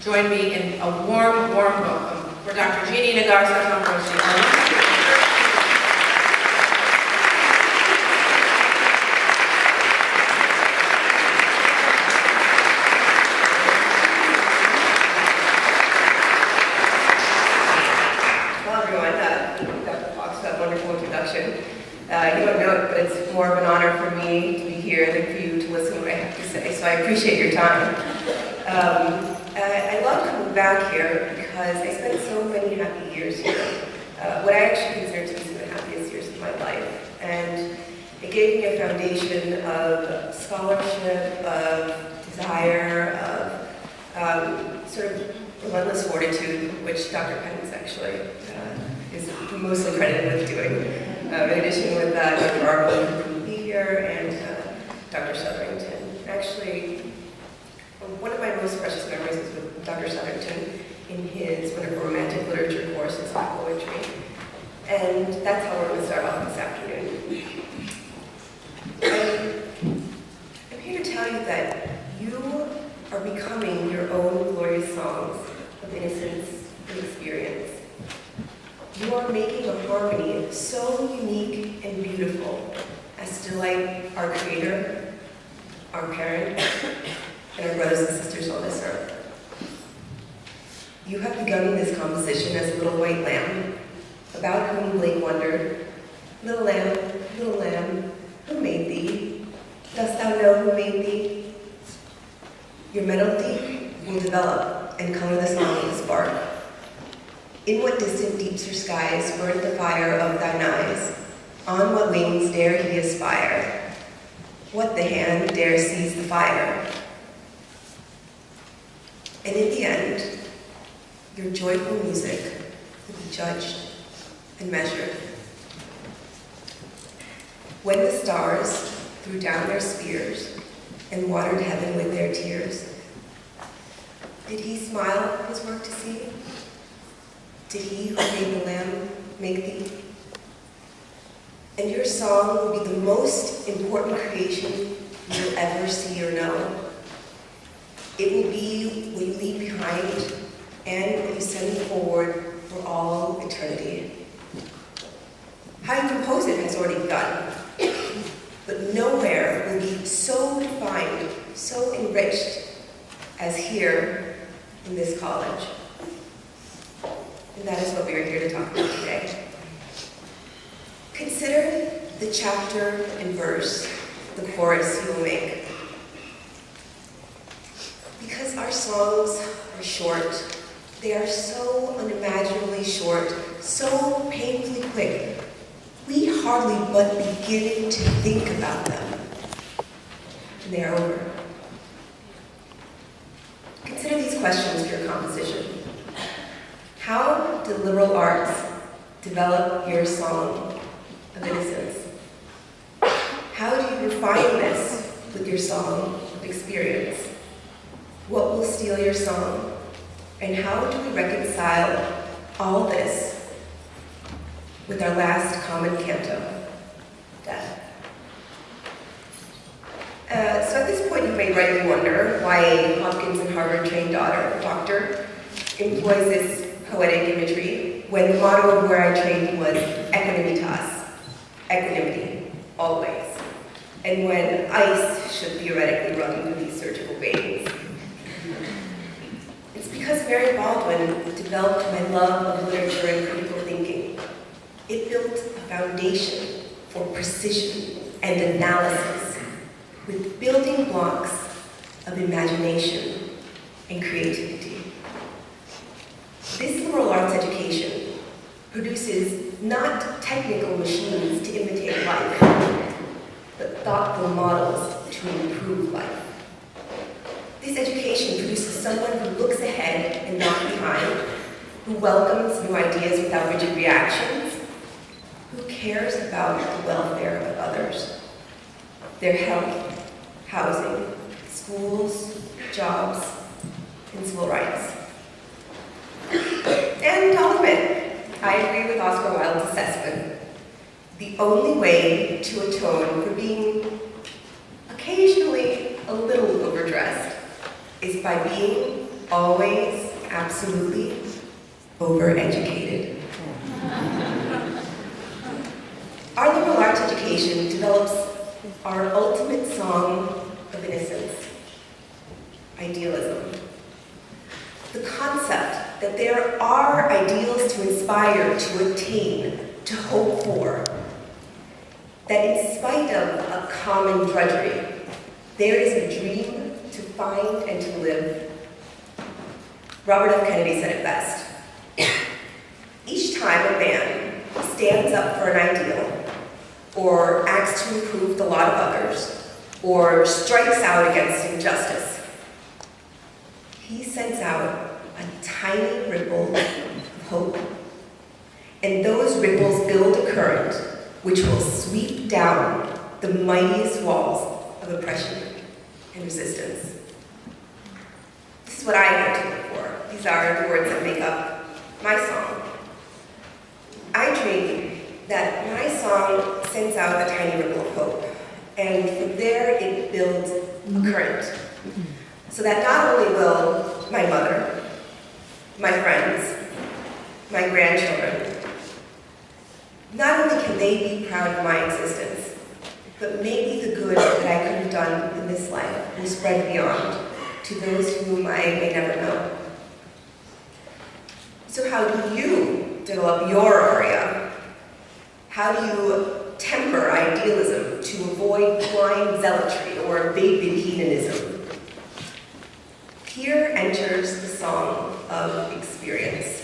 join me in a warm, warm welcome for Dr. Giannina Garces Ambrossi. You don't know it, but it's more of an honor for me to be here than for you to listen to what I have to say, so I appreciate your time. I love coming back here because I spent so many happy years here. What I actually consider to be some of the happiest years of my life. And it gave me a foundation of scholarship, of desire, of sort of relentless fortitude, which Dr. Penn's actually is mostly credited with doing. In addition with Dr. Arnold, who couldn't be here, and Dr. Southerington. Actually, one of my most precious memories is with Dr. Southerington in his wonderful romantic literature courses on poetry. And that's how we're going to start off this afternoon. I'm here to tell you that you are becoming your own glorious songs of innocence and experience. You are making a harmony so unique and beautiful as to delight our Creator, our parents, and our brothers and sisters on this earth. You have begun this composition as a little white lamb, about whom Blake wondered, little lamb, who made thee? Dost thou know who made thee? Your melody will develop and color the song with a spark. In what distant deeps or skies burnt the fire of thine eyes? On what wings dare he aspire? What the hand dare seize the fire? And in the end, your joyful music will be judged and measured. When the stars threw down their spears and watered heaven with their tears, did he smile his work to see? Did he who made the lamb make thee? And your song will be the most important creation you will ever see or know. It will be what you leave behind and what you send forward for all eternity. How you compose it has already begun, but nowhere will be so defined, so enriched as here in this college. And that is what we are here to talk about today. Consider the chapter and verse, the chorus you will make. Because our songs are short, they are so unimaginably short, so painfully quick, we hardly but begin to think about them. And they are over. Consider these questions for your composition. How do liberal arts develop your song of innocence? How do you refine this with your song of experience? What will steal your song? And how do we reconcile all this with our last common canto, death? So at this point you may rightly wonder why a Hopkins and Harvard-trained doctor employs this poetic imagery when the motto of where I trained was equanimitas, equanimity, always, and when ice should theoretically run through these surgical veins. It's because Mary Baldwin developed my love of literature and critical thinking. It built a foundation for precision and analysis with building blocks of imagination and creativity. This liberal arts education produces not technical machines to imitate life, but thoughtful models to improve life. This education produces someone who looks ahead and not behind, who welcomes new ideas without rigid reactions, who cares about the welfare of others, their health, housing, schools, jobs, and civil rights. And I'll admit, I agree with Oscar Wilde's assessment. The only way to atone for being occasionally a little overdressed is by being always, absolutely, overeducated. Our liberal arts education develops our ultimate song of innocence, idealism. The concept that there are ideals to inspire, to attain, to hope for, that in spite of a common drudgery, there is a dream to find and to live. Robert F. Kennedy said it best. Each time a man stands up for an ideal, or acts to improve the lot of others, or strikes out against injustice, he sends out a tiny ripple of hope. And those ripples build a current which will sweep down the mightiest walls of oppression and resistance. This is what I have to look for. These are the words that make up my song. I dream that my song sends out a tiny ripple of hope, and from there it builds a current, so that not only will my mother, my friends, my grandchildren, not only can they be proud of my existence, but maybe the good that I could have done in this life will spread beyond to those whom I may never know. So how do you develop your aria? How do you temper idealism to avoid blind zealotry or vapid hedonism? Here enters the song of experience,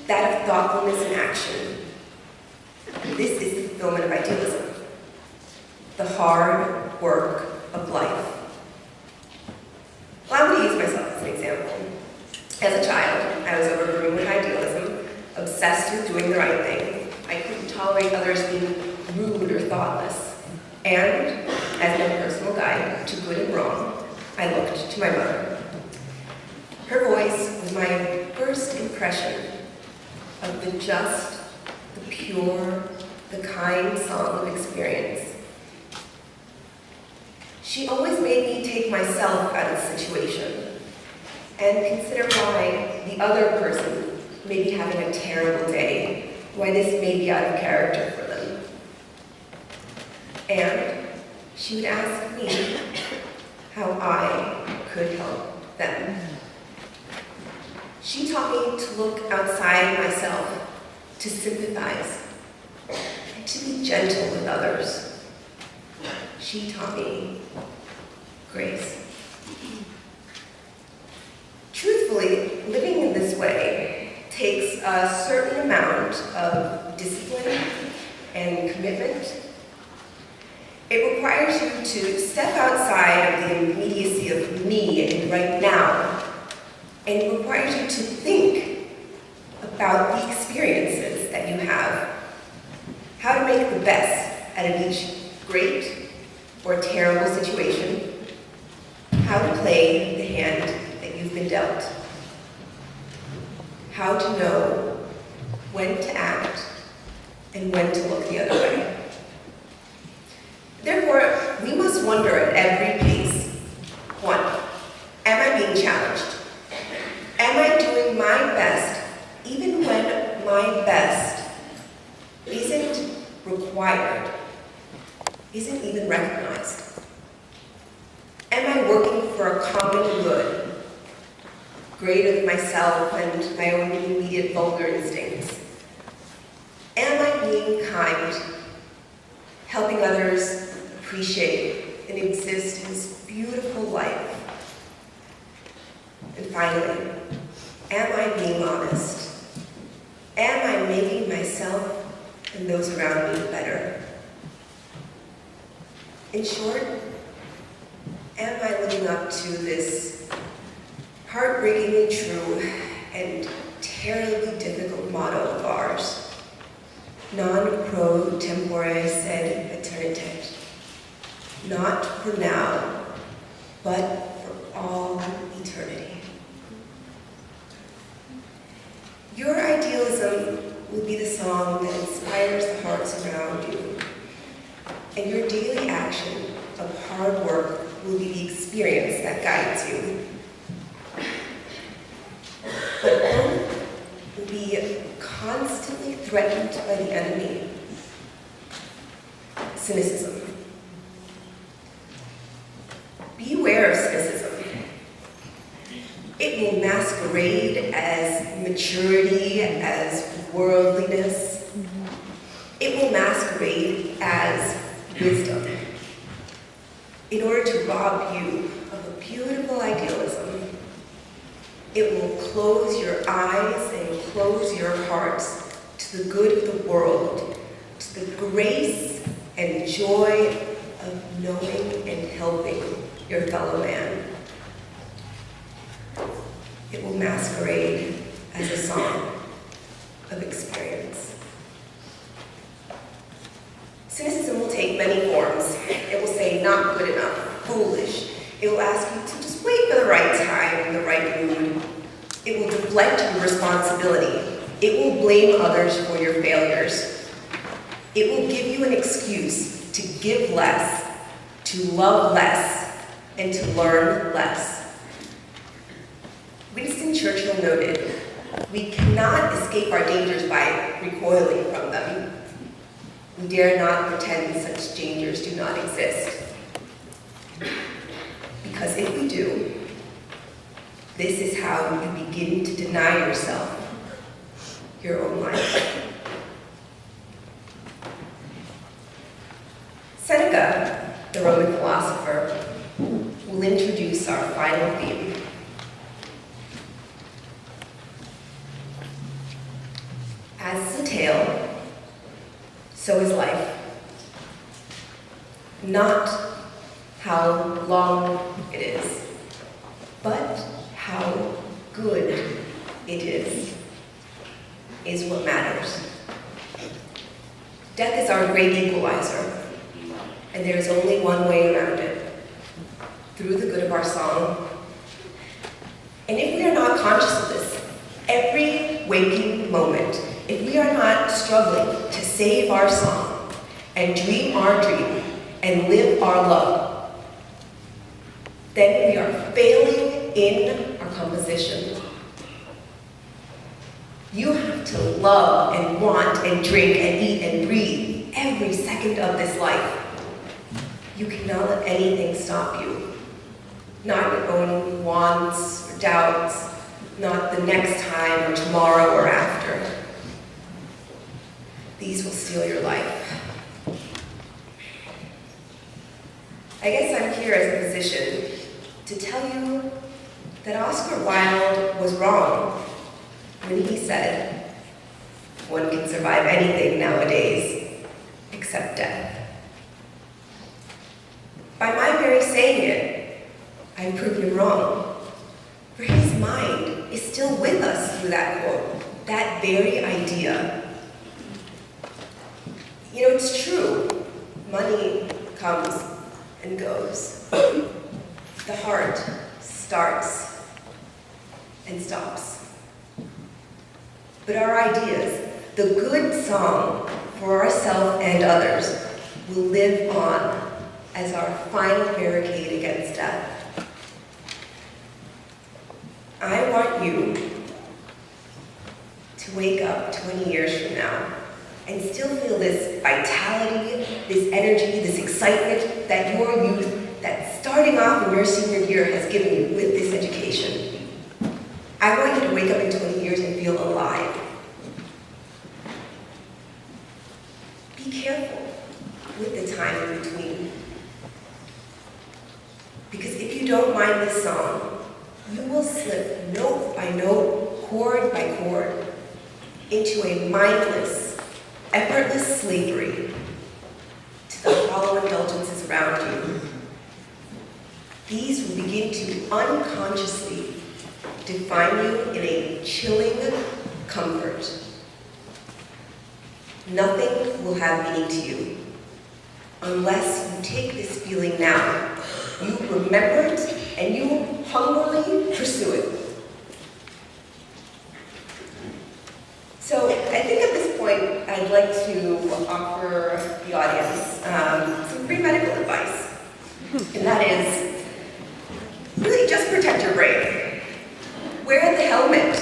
that of thoughtfulness and action. This is the fulfillment of idealism, the hard work of life. Well, I'm going to use myself as an example. As a child, I was overgrown with idealism, obsessed with doing the right thing. I couldn't tolerate others being rude or thoughtless. And, as my personal guide to good and wrong, I looked to my mother. Her voice was my first impression of the just, the pure, the kind song of experience. She always made me take myself out of the situation and consider why the other person may be having a terrible day, why this may be out of character for them. And she would ask me how I could help them. She taught me to look outside myself, to sympathize, and to be gentle with others. She taught me grace. Truthfully, living in this way takes a certain amount of discipline and commitment. It requires you to step outside of the immediacy of me and right now, and it requires you to think about the experiences that you have, how to make the best out of each great or terrible situation, how to play the hand that you've been dealt, how to know when to act and when to look the other way. Therefore, we must wonder at every pace. 1, am I being challenged? Am I doing my best, even when my best isn't required, isn't even recognized? Am I working for a common good, greater than myself and my own immediate vulgar instincts? Am I being kind, helping others appreciate and exist in this beautiful life? And finally, am I being honest? Am I making myself and those around me better? In short, am I living up to this heartbreakingly true and terribly difficult motto of ours? Non pro tempore sed aeternitate. Not for now, but for all eternity. Your idealism will be the song that inspires the hearts around you, and your daily action of hard work will be the experience that guides you. constantly threatened by the enemy, cynicism. Beware of cynicism. It will masquerade as maturity, as worldliness. It will masquerade as wisdom in order to rob you of a beautiful idealism. It will close your eyes and close your hearts to the good of the world, to the grace and joy of knowing and helping your fellow man. It will masquerade as a song of experience. Cynicism will take many forms. It will say, not good enough, foolish. It will ask you to just wait for the right time and the right mood. It will deflect your responsibility. It will blame others for your failures. It will give you an excuse to give less, to love less, and to learn less. Winston Churchill noted, we cannot escape our dangers by recoiling from them. We dare not pretend such dangers do not exist. Because if we do, this is how you begin to deny yourself your own life. Seneca, the Roman philosopher, will introduce our final theme. As is a tale, so is life. Not how long it is, but how good it is what matters. Death is our great equalizer, and there is only one way around it, through the good of our song. And if we are not conscious of this, every waking moment, if we are not struggling to save our song and dream our dream and live our love, then we are failing in our composition. You have to love and want and drink and eat and breathe every second of this life. You cannot let anything stop you. Not your own wants or doubts, not the next time or tomorrow or after. These will steal your life. I guess I'm here as a physician to tell you that Oscar Wilde was wrong when he said, one can survive anything nowadays except death. By my very saying it, I'm proven him wrong. For his mind is still with us through that quote, that very idea. You know, it's true. Money comes and goes. The heart starts and stops. But our ideas, the good song for ourselves and others, will live on as our final barricade against death. I want you to wake up 20 years from now and still feel this vitality, this energy, this excitement that your youth, that starting off in your senior year has given you with this education. I want you to wake up in 20 years and feel alive. Be careful with the time in between. Because if you don't mind this song, you will slip note by note, chord by chord, into a mindless, effortless slavery to the hollow indulgences around you. These will begin to unconsciously define you in a chilling comfort. Nothing will have meaning to you unless you take this feeling now. You remember it and you hungrily pursue it. So I think at this point I'd like to offer the audience some free medical advice. And that is, really just protect your brain. Wear the helmet.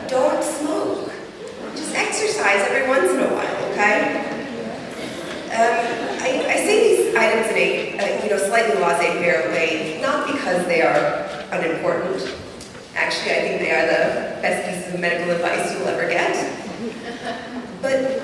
Don't smoke. in a slightly laissez-faire way, not because they are unimportant. Actually, I think they are the best pieces of medical advice you'll ever get. But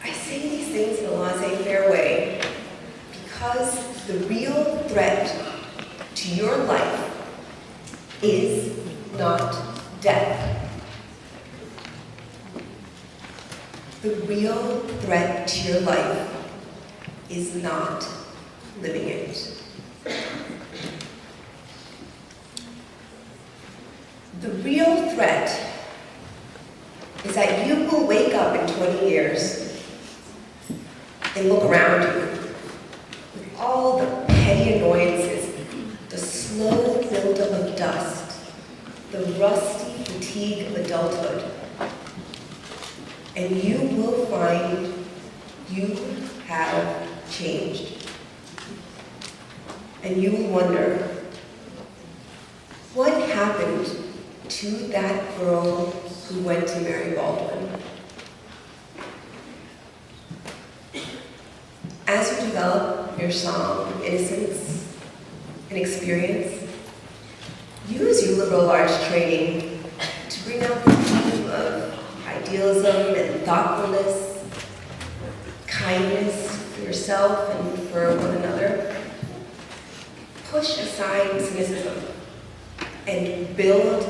I say these things in a laissez-faire way because the real threat to your life is not death. The real threat to your life is not living it. The real threat is that you will wake up in 20 years and look around you with all the petty annoyances, the slow buildup of dust, the rusty fatigue of adulthood, and you will find you have changed. And you will wonder, what happened to that girl who went to marry Baldwin? As you develop your song of innocence and experience, use your liberal arts training to bring out the theme of idealism and thoughtfulness, kindness for yourself and for one another. Push aside cynicism and build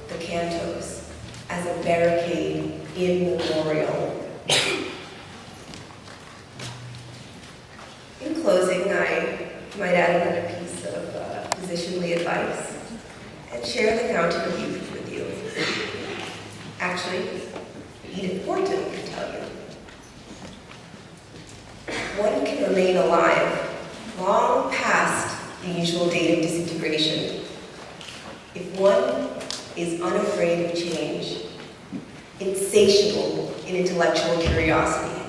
the cantos as a barricade in memorial. In closing, I might add another piece of physicianly advice and share the fountain of youth with you. Actually, Edith Wharton can tell you. One can remain alive long past the usual date of disintegration if one is unafraid of change, insatiable in intellectual curiosity,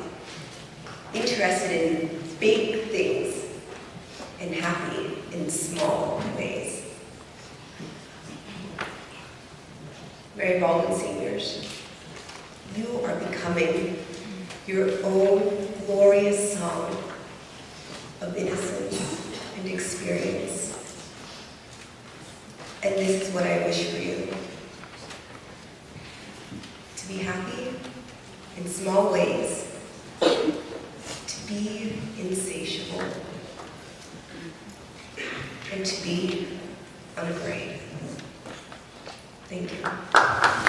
interested in big things, and happy in small ways. Mary Baldwin seniors, you are becoming your own glorious song of innocence and experience. And this is what I wish for you. To be happy in small ways, to be insatiable, and to be unafraid. Thank you.